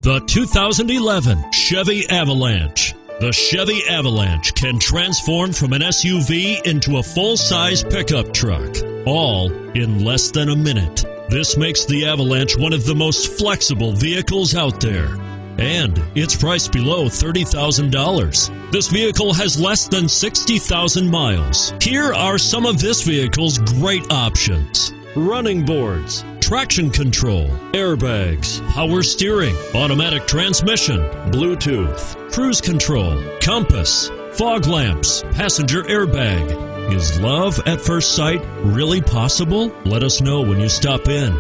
The 2011 Chevy Avalanche. The Chevy Avalanche can transform from an SUV into a full-size pickup truck, all in less than a minute. This makes the Avalanche one of the most flexible vehicles out there. And it's priced below $30,000. This vehicle has less than 60,000 miles. Here are some of this vehicle's great options: running boards, traction control, airbags, power steering, automatic transmission, Bluetooth, cruise control, compass, fog lamps, passenger airbag. Is love at first sight really possible? Let us know when you stop in.